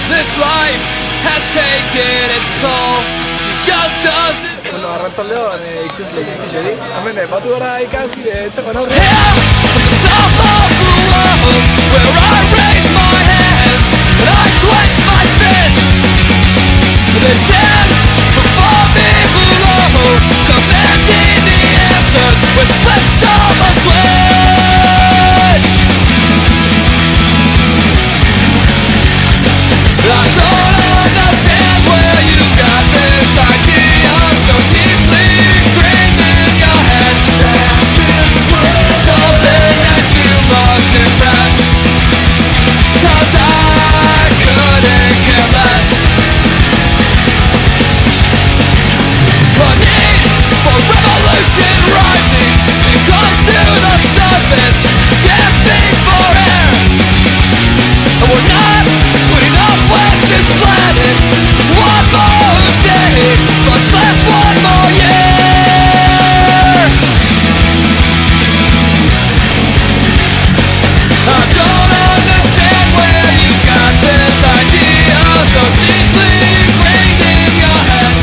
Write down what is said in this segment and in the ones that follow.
This life has taken its toll. She just doesn't Bueno, arratsaldeon ikusle guztioi. Hemen batu gara ikasi etxean aurre. Here, at the top of the world, where I raise my hands and I clench my fists. They stand before me below, demanding the answers with flips of a switch. I don't understand where you got this idea so deeply ingrained in your head that this was something that you must impress. 'Cause I couldn't care less. The need for revolution rising, it comes to the surface, gasping for air. And we're not putting up with this planet one more day, much less one more year. I don't understand where you got this idea so deeply ingrained in your head.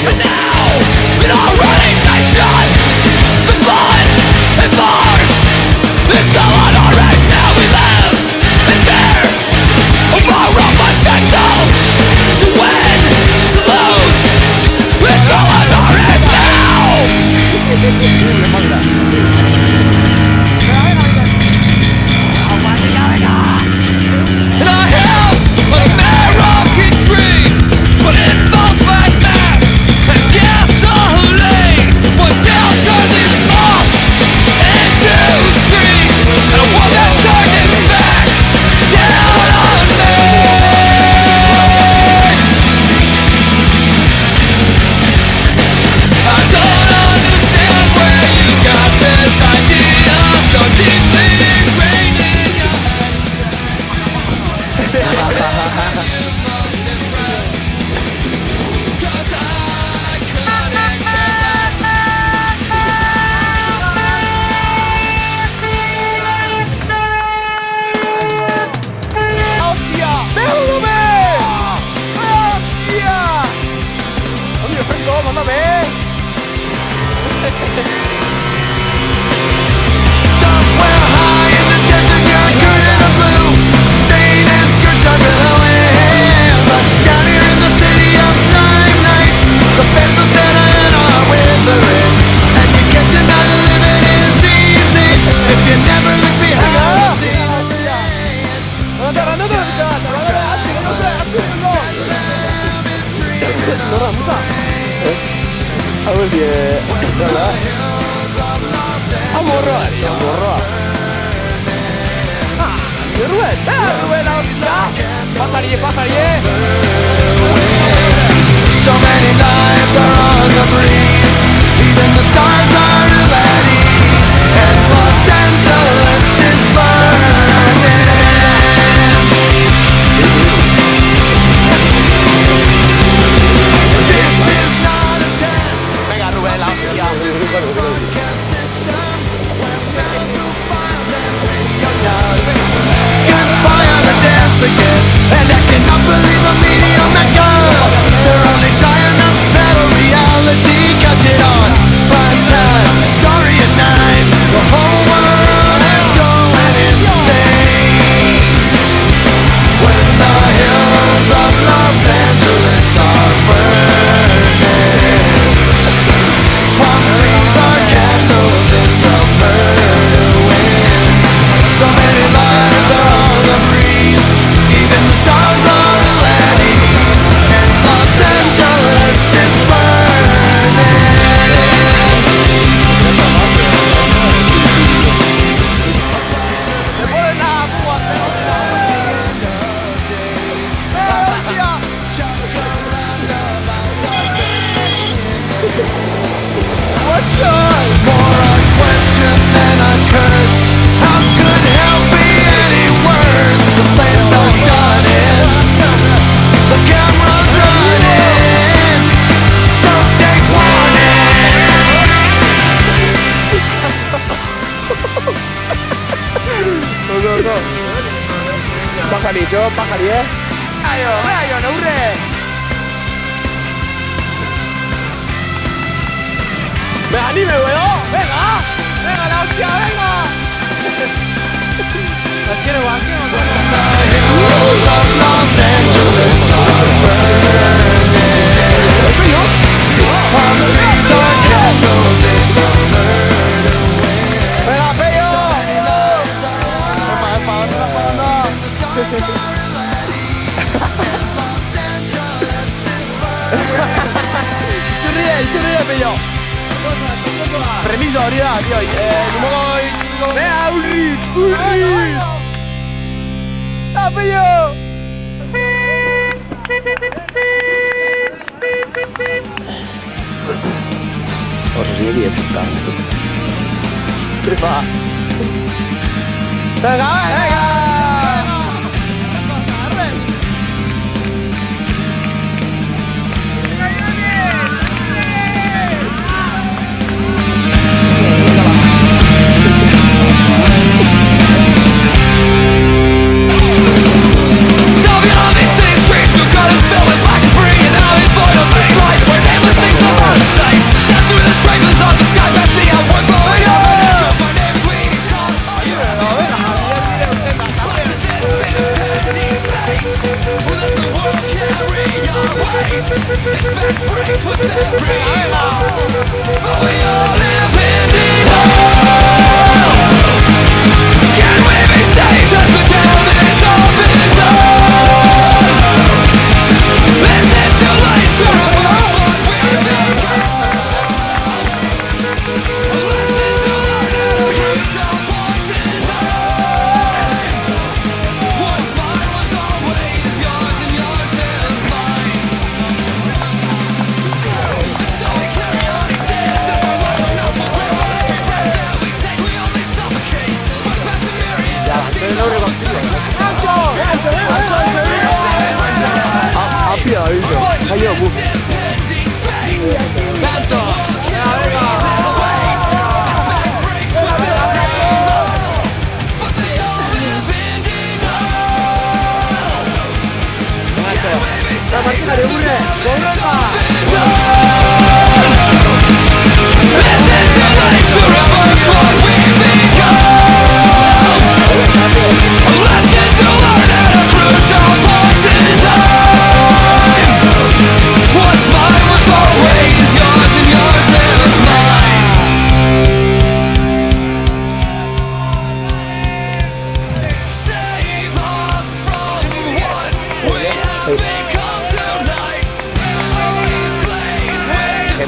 And now, in our running nation, the blood and force, it's all on our heads. Now we live in fear of our own potential to win, to lose. It's all on our heads now. And I have an American dream, but it involves black masks and gasoline. One down, turn these mobs into screens, and a woman turned its back down on me. I don't understand where you got this idea so deeply ingrained in your head. Somewhere high in the desert, you're a curtain of blue, stain and skirts are billowing. But down here in the city of nine nights, the fans of Santa Ana are withering, and you can't deny that living is easy if you never look behind the scenes. So many lives are on the breeze, even the stars are ill at ease, and Los Angeles is burning. This is not a test. Conspire the dance again, and I cannot believe the media mecca. They're only trying to battle reality, catch it on prime time. Pajarito, pajarie. Rayo, no urre. Venga, anime, weón. Venga, la hostia, venga. Las quiero. The hills of Los Angeles are burning. Palm trees are candles in the murder wind. Venga, Pello. Churri, Pello. Permiso, tío. Venga, Ulrich. ¡Ah, Pello! Really excitante. Va. Venga.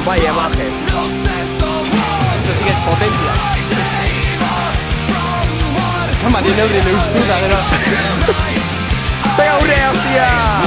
Vaya imagen. Esto sí que es potencia. Toma, tiene un gusta, pero... ¡Pega, hostia!